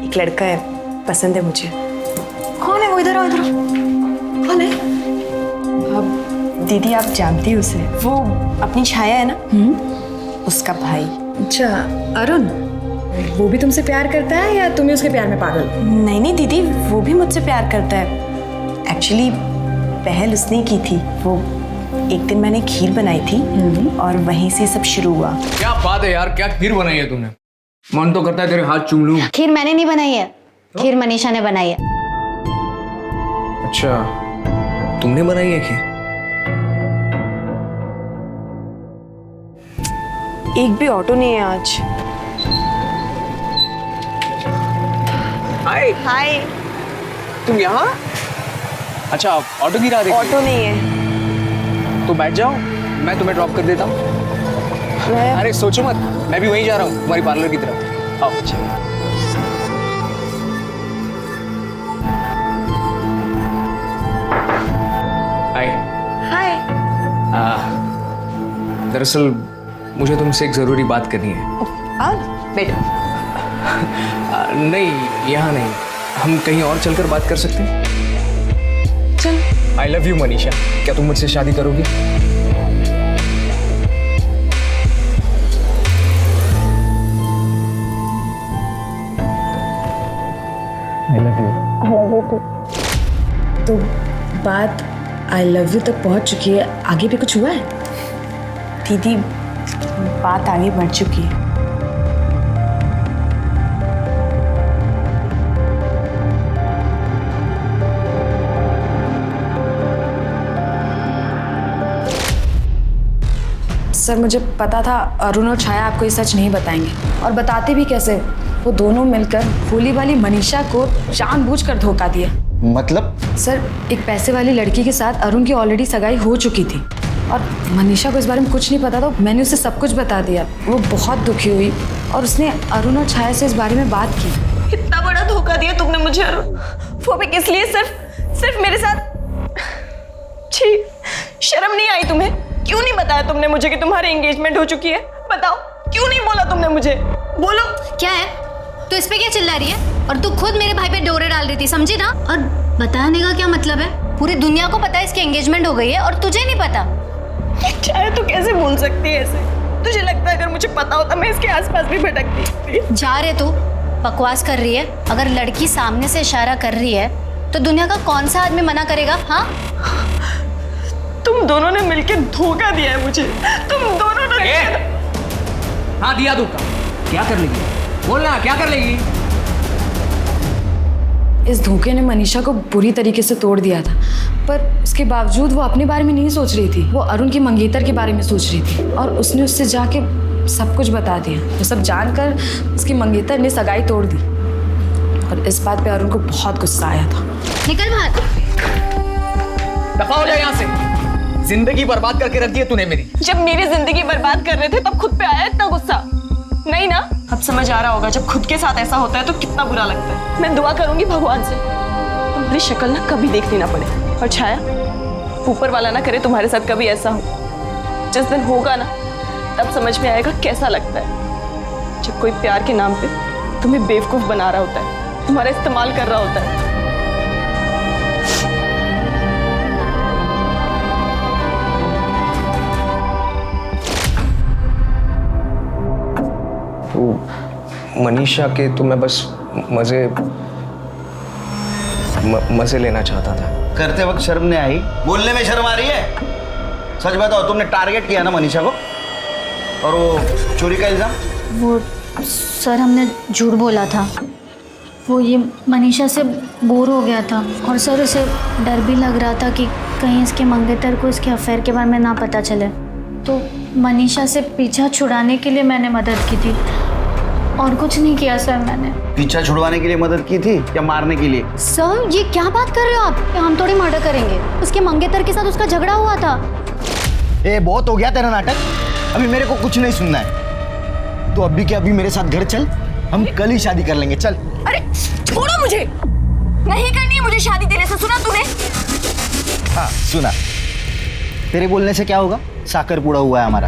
एक लड़का है, पसंद है मुझे। कौन है वो? इधर आओ, इधर आओ। कौन है? अब दीदी आप जानती हो उसे, वो अपनी छाया है ना, उसका भाई। अच्छा अरुण, वो भी तुमसे प्यार करता है या तुम ही उसके प्यार में पागल? नहीं नहीं दीदी, वो भी मुझसे प्यार करता है। एक्चुअली पहल उसने की थी, वो एक दिन मैंने खीर बनाई थी और वहीं से सब शुरू हुआ।
क्या बात है यार, क्या खीर बनाई है तुमने? मन तो करता है तेरे हाथ चूम लूं।
खीर मैंने नहीं बनाई है, खीर मनीषा ने बनाई है।
अच्छा, तुमने बनाई है खीर?
एक भी ऑटो नहीं है आज।
हाय
हाय।
तुम यहाँ? अच्छा, ऑटो गिरा रही थी?
ऑटो नहीं है।
तो बैठ जाओ, मैं तुम्हें ड्रॉप कर देता हूँ। अरे सोचो मत, मैं भी वहीं जा रहा हूँ तुम्हारी पार्लर की तरफ। आओ चलो। हाय।
हाय।
दरअसल मुझे तुमसे एक जरूरी बात करनी है।
बैठो।
नहीं, यहाँ नहीं, हम कहीं और चलकर बात कर सकते हैं?
चल।
आई लव यू मनीषा, क्या तुम मुझसे शादी करोगी?
I love you too. तो बात आई लव यू तक पहुंच चुकी है, आगे भी कुछ हुआ है? दीदी, बात आगे बढ़ चुकी है। सर, मुझे पता था अरुण और छाया आपको ये सच नहीं बताएंगे, और बताते भी कैसे। वो दोनों मिलकर भोली वाली मनीषा को जानबूझकर धोखा दिया।
मतलब?
सर, एक पैसे वाली लड़की के साथ अरुण की ऑलरेडी सगाई हो चुकी थी और मनीषा को इस बारे में कुछ नहीं पता था। मैंने उसे सब कुछ बता दिया। वो बहुत दुखी हुई और उसने अरुण और छाया से इस बारे में बात की।
इतना बड़ा धोखा दिया तुमने मुझे अरुण, वो भी किस लिए? सिर्फ मेरे साथ। छी, शर्म नहीं आई तुम्हें? क्यों नहीं बताया तुमने मुझे कि तुम्हारी एंगेजमेंट हो चुकी है? बताओ, क्यों नहीं बोला तुमने मुझे? बोलो।
क्या है, तू इस पे क्या चिल्ला रही है? और तू खुद मेरे भाई पे डोरे डाल रही थी, समझी ना? और बताने का क्या मतलब है? पूरी दुनिया को पता है इसकी एंगेजमेंट हो गई है और तुझे नहीं पता।
चाहे तू कैसे बोल सकती है ऐसे? तुझे लगता है अगर मुझे पता होता मैं इसके आसपास भी भटकती?
जा रे तू, बकवास कर रही है। अगर लड़की सामने से इशारा कर रही है तो दुनिया का कौन सा आदमी मना करेगा? हाँ,
तुम दोनों ने मिलकर धोखा दिया है मुझे। तुम दोनों ने।
हाँ, दिया धोखा। क्या कर लेगी? बोलना, क्या कर लेगी?
इस धोखे ने मनीषा को बुरी तरीके से तोड़ दिया था, पर उसके बावजूद वो अपने बारे में नहीं सोच रही थी। वो अरुण की मंगेतर के बारे में सोच रही थी और उसने उससे जाके सब कुछ बता दिया। वो सब जानकर उसकी मंगेतर ने सगाई तोड़ दी और इस बात पे अरुण को बहुत गुस्सा आया था।
निकल बाहर।
दफा हो जाए यहाँ से। जिंदगी बर्बाद करके रख दी है तूने मेरी।
जब मेरी जिंदगी बर्बाद कर रहे थे तब खुद पे आया इतना गुस्सा? नहीं ना? अब समझ आ रहा होगा जब खुद के साथ ऐसा होता है तो कितना बुरा लगता है। मैं दुआ करूंगी भगवान से तुम्हारी शक्ल ना कभी देखनी ना पड़े। और छाया, ऊपर वाला ना करे तुम्हारे साथ कभी ऐसा हो। जिस दिन होगा ना तब समझ में आएगा कैसा लगता है जब कोई प्यार के नाम पे तुम्हें बेवकूफ बना रहा होता है, तुम्हारा इस्तेमाल कर रहा होता है।
मनीषा के तो मैं बस मजे लेना चाहता था।
करते वक्त शर्म नहीं आई? बोलने में शर्म आ रही है? सच बताओ, तुमने टारगेट किया ना मनीषा को? और वो चोरी का इल्जाम?
वो सर, हमने झूठ बोला था। वो ये मनीषा से बोर हो गया था और सर उसे डर भी लग रहा था कि कहीं इसके मंगेतर को इसके अफेयर के बारे में ना पता चले। तो मनीषा से पीछा छुड़ाने के लिए मैंने मदद की थी और कुछ नहीं किया सर मैंने।
पीछा छुड़वाने के लिए मदद की थी या मारने के लिए?
सर, ये क्या बात कर रहे हो आप? हम थोड़ी मर्डर करेंगे। उसके मंगेतर के साथ उसका झगड़ा हुआ था।
ए, बहुत हो गया तेरा नाटक। अभी मेरे को कुछ नहीं सुनना है। तो अभी के अभी मेरे साथ घर चल, हम कल ही शादी कर लेंगे। चल।
अरे छोड़ो मुझे, नहीं करनी है मुझे शादी तेरे से। सुना तूने?
हाँ सुना। तेरे बोलने से क्या होगा? साकर पूरा हुआ है हमारा,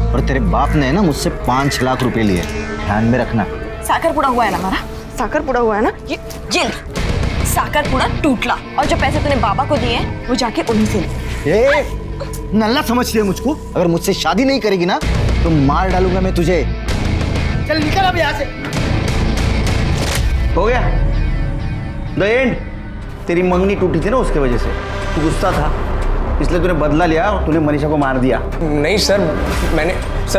और तेरे बाप ने ना मुझसे 5 लाख रुपए लिए। ध्यान में रखना।
साकर पूरा हुआ है ना हमारा? साकर पूरा हुआ है ना? ये साकर पूरा टूटला, और जो पैसे तूने बाबा को दिए हैं वो जाके उन्हीं से ले।
ए, नल्ला समझती है मुझको? अगर मुझसे शादी नहीं करेगी ना तो मार डालूंगा मैं तुझे। चल निकल अब यहाँ से।
हो गया द एंड। तेरी मंगनी टूटी थी ना, उसके वजह से तू गुस्सा था। इसलिए तूने बदला लिया और तूने मनीषा को मार दिया।
नहीं सर,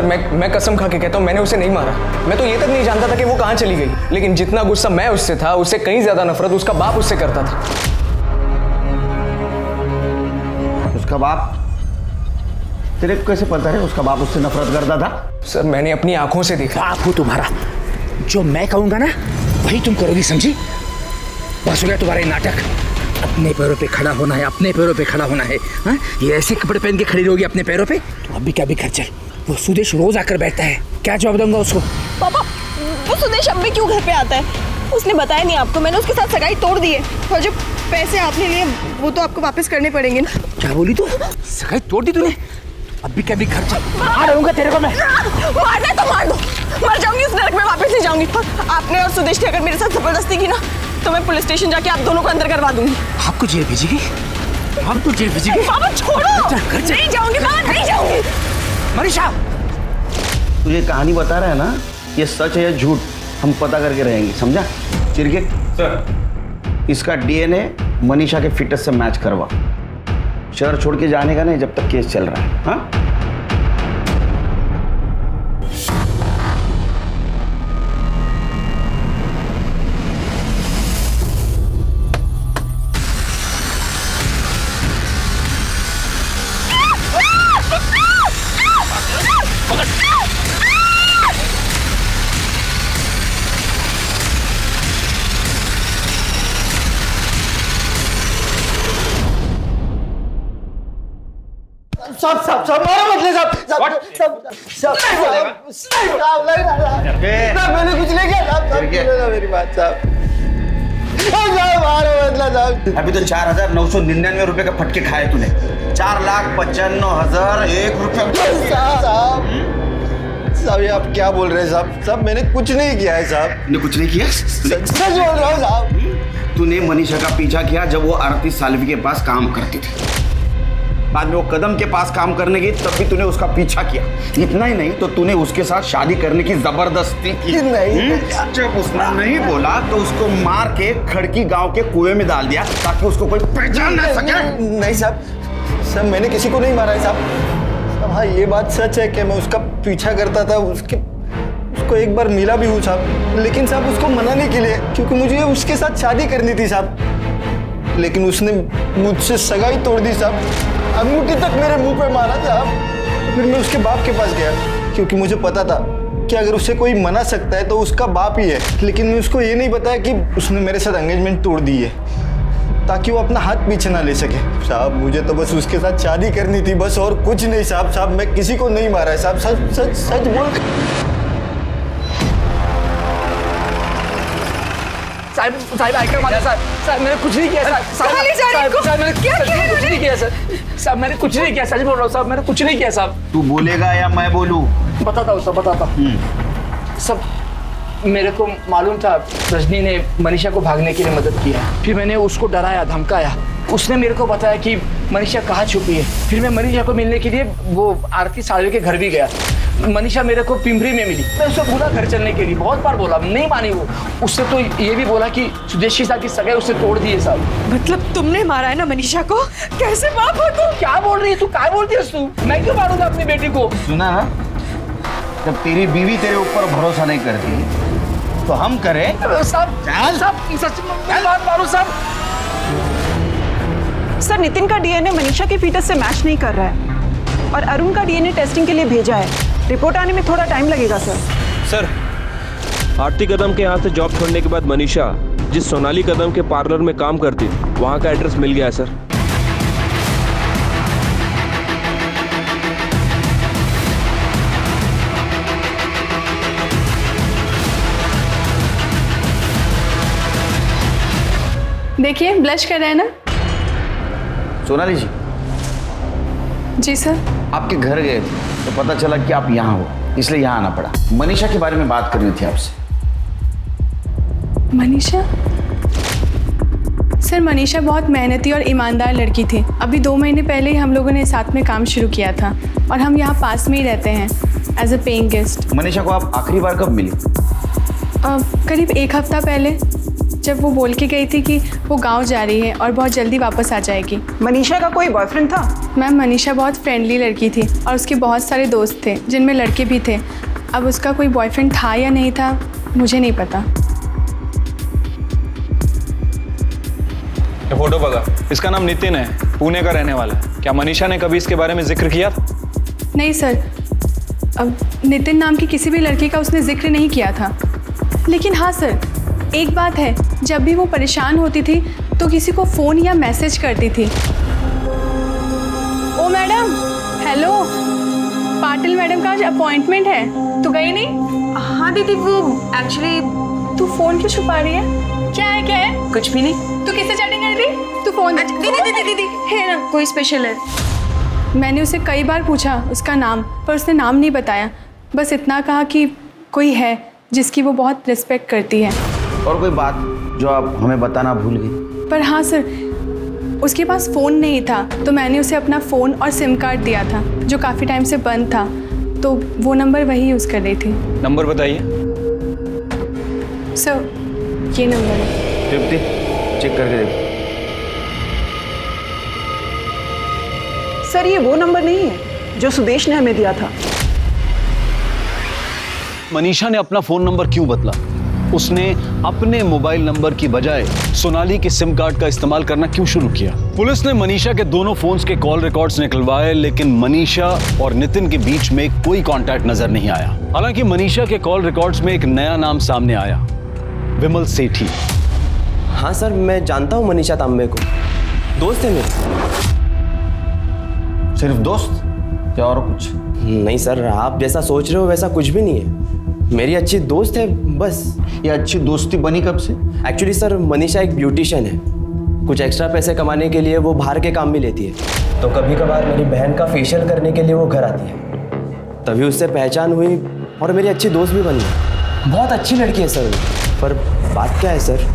मैं कसम खा के कहता हूँ मैंने उसे नहीं मारा। मैं तो ये तक नहीं जानता था कि वो कहाँ चली गई। लेकिन जितना गुस्सा मैं उससे था, उससे कहीं ज्यादा नफरत उसका बाप उससे करता था।
उसका बाप? तेरे को कैसे पता है उसका बाप उससे नफरत करता था?
सर मैंने अपनी आंखों से देखा।
बाप हो तुम्हारा, जो मैं कहूंगा ना वही तुम करोगी, समझी? बस हो गया तुम्हारा ये नाटक। अपने पैरों पे खड़ा होना है, अपने पैरों पे खड़ा होना है। हाँ, ये ऐसे कपड़े पहन के खड़ी रहोगी अपने पैरों पे? तो अभी क्या भी घर चल। वो सुदेश रोज आकर बैठता है, क्या जवाब दूंगा उसको?
पापा, वो सुदेश अब भी क्यों घर पे आता है? उसने बताया नहीं आपको, मैंने उसके साथ सगाई तोड़ दी है। और जो पैसे आपने लिए वो तो आपको वापस करने पड़ेंगे ना।
क्या बोली तू? सगाई तोड़ दी तूने? अभी क्या भी घर चल, मार दूंगा तेरे को मैं।
मारना है तो मार दो, मर जाऊंगी इस नरक में, वापस नहीं जाऊंगी। आपने और सुदेश ने अगर मेरे साथ जबरदस्ती की ना तो मैं पुलिस स्टेशन जाके आप दोनों को अंदर करवा दूंगी।
आपको जेल भेजेगी? आपको जेल भेजेगी?
पापा छोड़ो, नहीं जाऊंगी, नहीं जाऊंगी।
मनीषा,
तुझे कहानी बता रहा है ना, ये सच है या झूठ हम पता करके रहेंगे, समझा? चिरके सर, इसका डीएनए मनीषा के फिटनेस से मैच करवा। शहर छोड़ के जाने का नहीं जब तक केस चल रहा है। हाँ?
सब मारो मतलब मैंने कुछ नहीं किया साहब, मेरी बात साहब। मारो मतलब
अभी तो 4,999 रुपए का फटके खाए तूने। 4,95,001 रुपए।
साहब ये आप क्या बोल रहे हैं साहब? साहब मैंने कुछ नहीं किया है साहब।
तूने कुछ नहीं किया?
सच बोल रहा हूँ साहब।
तूने मनीषा का पीछा किया जब वो आरती सालवी के पास काम करती थी। बाद में वो कदम के पास काम करने गई तब भी तूने उसका पीछा किया। इतना ही नहीं तो तूने उसके साथ शादी करने की जबरदस्ती की।
नहीं।
जब उसने नहीं बोला तो उसको मार के खड़की गांव के कुएं में डाल दिया ताकि उसको कोई पहचान ना सके।
नहीं साहब, मैंने किसी को नहीं मारा है साहब। हाँ ये बात सच है कि मैं उसका पीछा करता था, उसको एक बार मिला भी हूँ साहब, लेकिन साहब उसको मनाने के लिए, क्योंकि मुझे उसके साथ शादी करनी थी साहब। लेकिन उसने मुझसे सगाई तोड़ दी साहब, अंगूठी तक मेरे मुंह पे मारा साहब। फिर मैं उसके बाप के पास गया क्योंकि मुझे पता था कि अगर उसे कोई मना सकता है तो उसका बाप ही है। लेकिन मैं उसको ये नहीं बताया कि उसने मेरे साथ एंगेजमेंट तोड़ दी है ताकि वो अपना हाथ पीछे ना ले सके। साहब मुझे तो बस उसके साथ शादी करनी थी, बस और कुछ नहीं साहब। साहब मैं किसी को नहीं मारा है साहब, सच सच सच बोल।
साहब आकर मारा साहब, मैंने कुछ नहीं किया साहब, मैंने कुछ नहीं किया सर। साहब मैंने कुछ नहीं किया, सच बोल रहा हूँ साहब, मैंने कुछ नहीं किया साहब।
तू बोलेगा या मैं बोलूं?
बताता हूँ साहब, बताता हूँ। सब मेरे को मालूम था रजनी ने मनीषा को भागने के लिए मदद की है। फिर मैंने उसको डराया, धमकाया। उसने मेरे को बताया कि मनीषा कहाँ छुपी है। फिर मैं मनीषा को मिलने के लिए वो आरती सालवी के घर भी गया। मनीषा मेरे को पिंपरी में मिली। मैं उसको बोला घर चलने के लिए, बहुत बार बोला, नहीं मानी वो। उससे तो ये भी बोला कि सुदेश के साथ की सगाई उससे तोड़ दी है साहब।
मतलब तुमने मारा है ना मनीषा को? कैसे बाप हो तुम?
क्या बोल रही है तू? क्या बोलती है तू? मैं क्यों मारूंगा अपनी बेटी को?
सुना ना, जब तेरी बीवी तेरे ऊपर भरोसा नहीं करती तो हम करें
साहब। सच में मारू साहब।
सर नितिन का डीएनए मनीषा के फीटस से मैच नहीं कर रहा है और अरुण का डीएनए टेस्टिंग के लिए भेजा है। रिपोर्ट आने में थोड़ा टाइम लगेगा सर।
सर, आरती कदम के यहाँ से जॉब छोड़ने के बाद मनीषा जिस सोनाली कदम के पार्लर में काम करती थी वहाँ का एड्रेस मिल गया है सर।
देखिए ब्लश कर रहे हैं ना?
सोनाली जी।
जी सर।
आपके घर गए थे तो पता चला कि आप यहाँ हो, इसलिए यहाँ आना पड़ा। मनीषा के बारे में बात करनी थी आपसे।
मनीषा? सर मनीषा बहुत मेहनती और ईमानदार लड़की थी। अभी 2 महीने पहले ही हम लोगों ने साथ में काम शुरू किया था और हम यहाँ पास में ही रहते हैं as a paying guest.
Manisha को आप आखिरी बार कब मिली?
करीब 1 हफ्ता पहले।
जब वो बोल के गई थी कि वो गांव जा रही है और बहुत जल्दी वापस आ जाएगी।
मनीषा का कोई बॉयफ्रेंड था?
मैम मनीषा बहुत फ्रेंडली लड़की थी और उसके बहुत सारे दोस्त थे जिनमें लड़के भी थे। अब उसका कोई बॉयफ्रेंड था या नहीं था मुझे नहीं पता।
ये फोटो बघा, इसका नाम नितिन है, पुणे का रहने वाला है। क्या मनीषा ने कभी इसके बारे में जिक्र किया था?
नहीं सर, अब नितिन नाम की किसी भी लड़की का उसने जिक्र नहीं किया था। लेकिन हाँ सर, एक बात है, जब भी वो परेशान होती थी तो किसी को फ़ोन या मैसेज करती थी। ओ मैडम, हेलो, पाटिल मैडम का आज अपॉइंटमेंट है, तू गई नहीं?
हाँ दीदी, वो एक्चुअली
तू फ़ोन क्यों छुपा रही है? क्या है?
कुछ भी नहीं।
तू किससे चैटिंग कर रही थी? तू फ़ोन
दीदी है ना, कोई स्पेशल है?
मैंने उसे कई बार पूछा उसका नाम, पर उसने नाम नहीं बताया। बस इतना कहा कि कोई है जिसकी वो बहुत रिस्पेक्ट करती है।
और कोई बात जो आप हमें बताना भूल गई?
पर हाँ सर, उसके पास फ़ोन नहीं था तो मैंने उसे अपना फ़ोन और सिम कार्ड दिया था जो काफ़ी टाइम से बंद था, तो वो नंबर वही यूज़ कर रही थी।
नंबर बताइए।
सर ये नंबर है।
तृप्ति, चेक करके देखो।
सर ये वो नंबर नहीं है जो सुदेश ने हमें दिया था।
मनीषा ने अपना फोन नंबर क्यों बदला? उसने अपने मोबाइल नंबर की बजाय सोनाली के सिम कार्ड का इस्तेमाल करना क्यों शुरू किया? पुलिस ने मनीषा के दोनों फोन्स के कॉल रिकॉर्ड्स निकलवाए, लेकिन मनीषा और नितिन के बीच में कोई कांटेक्ट नजर नहीं आया। हालांकि मनीषा के कॉल रिकॉर्ड्स में एक नया नाम सामने आया, विमल सेठी।
हाँ सर, मैं जानता हूँ मनीषा तांबे को, दोस्त है मेरे।
सिर्फ दोस्त या और कुछ?
नहीं सर, आप जैसा सोच रहे हो वैसा कुछ भी नहीं है। मेरी अच्छी दोस्त है बस।
ये अच्छी दोस्ती बनी कब से?
एक्चुअली सर, मनीषा एक ब्यूटिशियन है। कुछ एक्स्ट्रा पैसे कमाने के लिए वो बाहर के काम भी लेती है, तो कभी कभार मेरी बहन का फेशियल करने के लिए वो घर आती है। तभी उससे पहचान हुई और मेरी अच्छी दोस्त भी बन गई। बहुत अच्छी लड़की है सर। पर बात क्या है सर,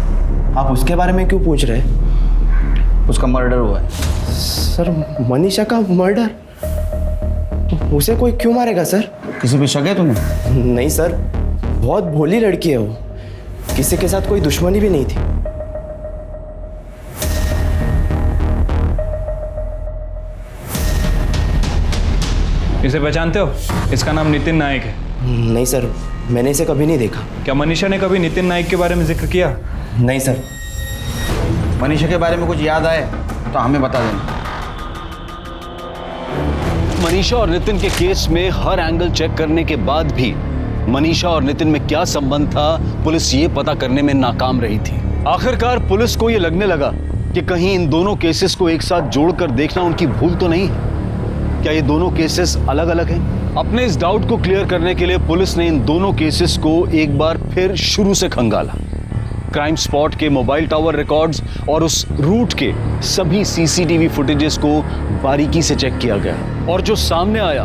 आप उसके बारे में क्यों पूछ रहे हैं?
उसका मर्डर हुआ है।
सर मनीषा का मर्डर? उसे कोई क्यों मारेगा सर?
किसी पे शक है तुम्हें?
नहीं सर, बहुत भोली लड़की है वो, किसी के साथ कोई दुश्मनी भी नहीं थी।
इसे पहचानते हो? इसका नाम नितिन नायक है।
नहीं सर, मैंने इसे कभी नहीं देखा।
क्या मनीषा ने कभी नितिन नायक के बारे में जिक्र किया?
नहीं सर।
मनीषा के बारे में कुछ याद आए तो हमें बता देना।
मनीषा और नितिन के केस में हर एंगल चेक करने के बाद भी मनीषा और नितिन में क्या संबंध था, पुलिस ये पता करने में नाकाम रही थी। आखिरकार पुलिस को ये लगने लगा कि कहीं इन दोनों केसेस को एक साथ जोड़कर देखना उनकी भूल तो नहीं है। क्या ये दोनों केसेस अलग अलग हैं? अपने इस डाउट को क्लियर करने के लिए पुलिस ने इन दोनों केसेस को एक बार फिर शुरू से खंगाला। क्राइम स्पॉट के मोबाइल टावर रिकॉर्ड्स और उस रूट के सभी सीसीटीवी फुटेजेस को बारीकी से चेक किया गया और जो सामने आया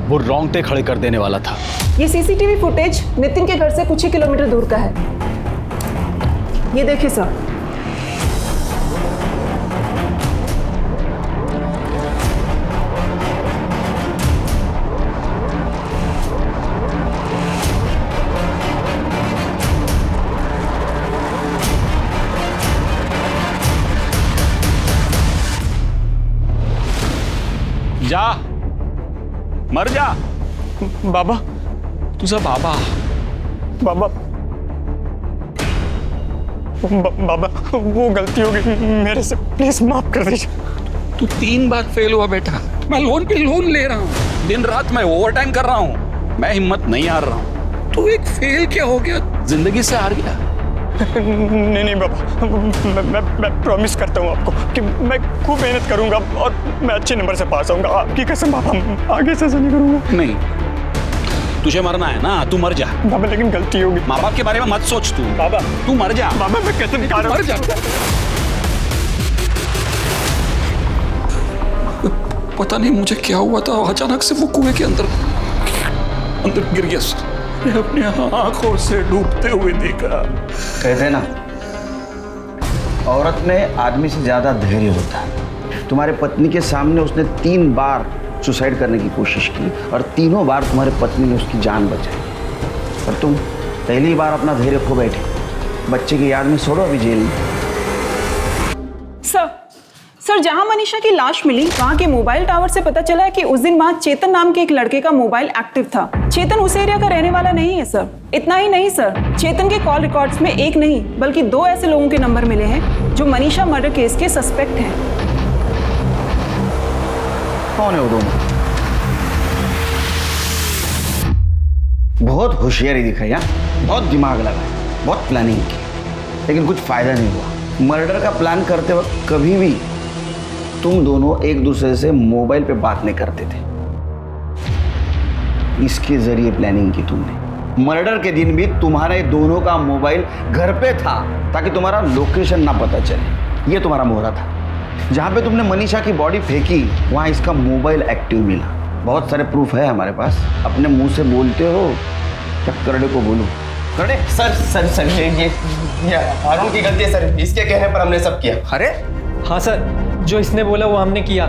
वो रोंगटे खड़े कर देने वाला था।
ये सीसीटीवी फुटेज नितिन के घर से कुछ ही किलोमीटर दूर का है। ये देखिए सर।
जा, मर जा।
बाबा,
तुझा बाबा
बाबा, बाबा, वो गलती हो गई मेरे से, प्लीज माफ कर दीजिए।
तू 3 बार फेल हुआ बेटा। मैं लोन पे लोन ले रहा हूँ, दिन रात मैं ओवरटाइम कर रहा हूँ, मैं हिम्मत नहीं हार रहा हूँ। तू एक फेल क्या हो गया, जिंदगी से हार गया?
नहीं बाबा, मैं प्रॉमिस करता हूँ आपको कि मैं खूब मेहनत करूंगा और मैं अच्छे नंबर से पास आऊंगा। आपकी कसम बाबा, आगे से ऐसा नहीं करूंगा।
नहीं, तुझे मरना है ना, तू मर जा
बाबा, लेकिन गलती होगी।
माँ बाप के बारे में मत सोच तू बाबा, तू मर जा
बाबा। मैं कसम खा रहा हूँ,
मर जा। पता नहीं मुझे क्या हुआ था, अचानक से वो कुएं के अंदर गिर गया। मैंने अपनी आंखों से डूबते हुए देखा।
कहते ना, औरत में आदमी से ज्यादा धैर्य होता है। तुम्हारे पत्नी के सामने उसने 3 बार सुसाइड करने की कोशिश की और तीनों बार तुम्हारे पत्नी ने उसकी जान बचाई, और तुम पहली बार अपना धैर्य खो बैठे। बच्चे की याद में छोड़ो अभी जेल में।
सर जहां मनीषा की लाश मिली वहां के मोबाइल टावर से पता चला है कि उस दिन वहां चेतन नाम के एक लड़के का मोबाइल एक्टिव था। चेतन उस एरिया का रहने वाला नहीं है सर। इतना ही नहीं सर, चेतन के कॉल रिकॉर्ड्स में एक नहीं बल्कि 2 ऐसे लोगों के नंबर मिले हैं जो मनीषा मर्डर केस के सस्पेक्ट हैं।
कौन है वो दोनों? बहुत होशियारी दिखाई, बहुत दिमाग लगाया, बहुत प्लानिंग की, लेकिन कुछ फायदा नहीं हुआ। मर्डर का प्लान करते वक्त कभी भी तुम दोनों एक दूसरे से मोबाइल पे बात नहीं करते थे। इसके जरिए प्लानिंग की तुमने। मर्डर के दिन भी तुम्हारे दोनों का मोबाइल घर पे था ताकि तुम्हारा लोकेशन ना पता चले। ये तुम्हारा मोहरा था। जहां पे तुमने मनीषा की बॉडी फेंकी वहां इसका मोबाइल एक्टिव मिला। बहुत सारे प्रूफ है हमारे पास। अपने मुंह से बोलते हो क्या करड़े को बोलो? करड़े
सर ये अरुण की गलती है सर, इसके कहने पर हमने सब किया।
अरे हाँ सर, जो इसने बोला वो हमने किया।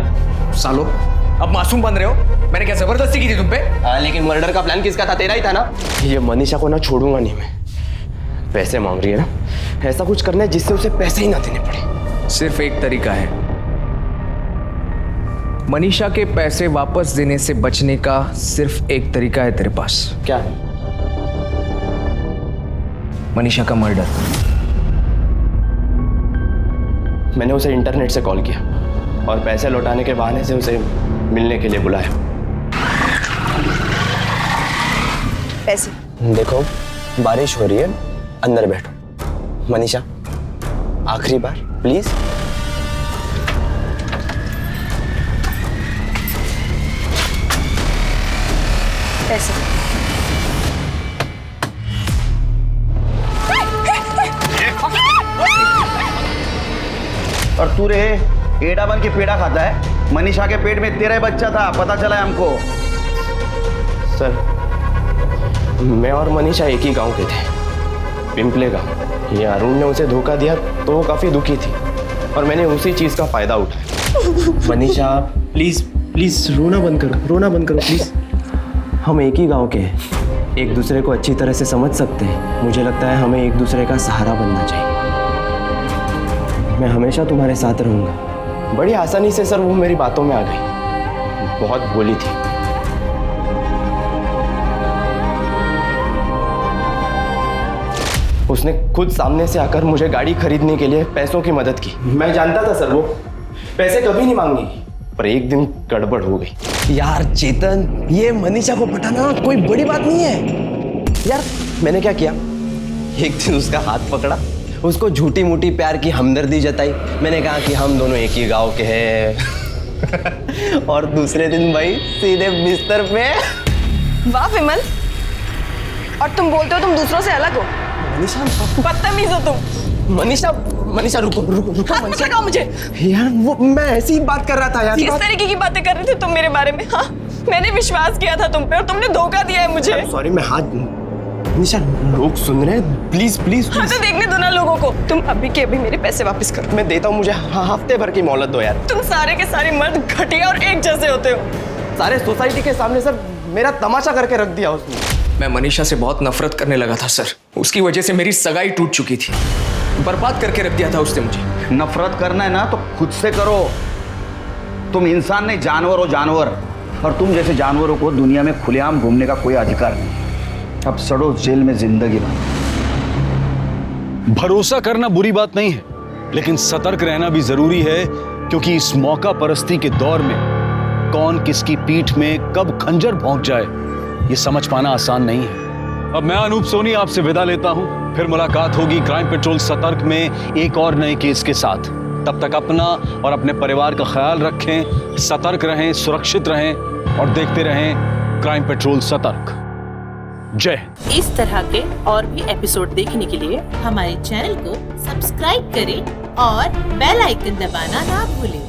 सालो अब मासूम बन रहे हो? मैंने क्या जबरदस्ती की थी तुम पे?
हाँ, लेकिन मर्डर का प्लान किसका था? तेरा ही था ना। ये मनीषा को ना छोड़ूंगा नहीं मैं। पैसे मांग रही है ना, ऐसा कुछ करना है जिससे उसे पैसे ही ना देने पड़े।
सिर्फ एक तरीका है, मनीषा के पैसे वापस देने से बचने का सिर्फ एक तरीका है तेरे पास।
क्या?
मनीषा का मर्डर।
मैंने उसे इंटरनेट से कॉल किया और पैसे लौटाने के बहाने से उसे मिलने के लिए बुलाया।
पैसे?
देखो बारिश हो रही है, अंदर बैठो। मनीषा आखिरी बार प्लीज।
पैसे?
और तू रे एड़ा बन के पेड़ा खाता है। मनीषा के पेट में तेरा ही बच्चा था, पता चला है हमको।
सर मैं और मनीषा एक ही गांव के थे, पिंपले गांव। ये अरुण ने उसे धोखा दिया तो वो काफी दुखी थी और मैंने उसी चीज का फायदा उठाया। मनीषा प्लीज प्लीज रोना बंद करो, रोना बंद करो प्लीज। हम एक ही गांव के हैं, एक दूसरे को अच्छी तरह से समझ सकते हैं। मुझे लगता है हमें एक दूसरे का सहारा बनना चाहिए। मैं हमेशा तुम्हारे साथ रहूंगा। बड़ी आसानी से सर वो मेरी बातों में आ गई, बहुत बोली थी। उसने खुद सामने से आकर मुझे गाड़ी खरीदने के लिए पैसों की मदद की। मैं जानता था सर वो पैसे कभी नहीं मांगेगी, पर एक दिन गड़बड़ हो गई। यार चेतन, ये मनीषा को पटाना कोई बड़ी बात नहीं है यार। मैंने क्या किया, एक दिन उसका हाथ पकड़ा, उसको झूठी मूठी प्यार की हमदर्दी जताई। मैंने कहा कि हम दोनों एक ही गांव के हैं और दूसरे दिन भाई सीधे बिस्तर पे।
वाह विमल, और तुम बोलते हो तुम दूसरों से अलग हो।
मनीषा
बदतमीज हो तुम।
मनीषा रुको
मत लगाओ मुझे
यार। वो मैं ऐसी ही बात कर रहा था यार।
किस तरीके की बातें कर रहे थे तुम मेरे बारे में? हाँ, मैंने विश्वास किया था तुम पे और तुमने धोखा दिया है मुझे।
सॉरी, मैं हाथ। मनीषा लोग सुन रहे हैं, प्लीज प्लीज।
हाँ तो देखने दो ना लोगों को। तुम अभी के अभी मेरे पैसे वापस करो।
मैं देता हूँ, मुझे हफ्ते भर की मोहलत दो यार।
तुम सारे के सारे मर्द घटिया और एक जैसे होते हो।
सारे सोसाइटी के सामने सर मेरा तमाशा करके रख दिया उसने।
मैं मनीषा से बहुत नफरत करने लगा था सर। उसकी वजह से मेरी सगाई टूट चुकी थी, बर्बाद करके रख दिया था उसने मुझे।
नफरत करना है ना तो खुद से करो। तुम इंसान नहीं, जानवर हो, जानवर। और तुम जैसे जानवरों को दुनिया में खुलेआम घूमने का कोई अधिकार नहीं। अब सड़ो जेल में जिंदगी भर।
भरोसा करना बुरी बात नहीं है, लेकिन सतर्क रहना भी जरूरी है, क्योंकि इस मौका परस्ती के दौर में कौन किसकी पीठ में कब खंजर भोंक जाए ये समझ पाना आसान नहीं है। अब मैं अनूप सोनी आपसे विदा लेता हूं। फिर मुलाकात होगी क्राइम पेट्रोल सतर्क में एक और नए केस के साथ। तब तक अपना और अपने परिवार का ख्याल रखें, सतर्क रहें, सुरक्षित रहें और देखते रहें क्राइम पेट्रोल सतर्क। जय।
इस तरह के और भी एपिसोड देखने के लिए हमारे चैनल को सब्सक्राइब करें और बेल आइकन दबाना ना भूलें।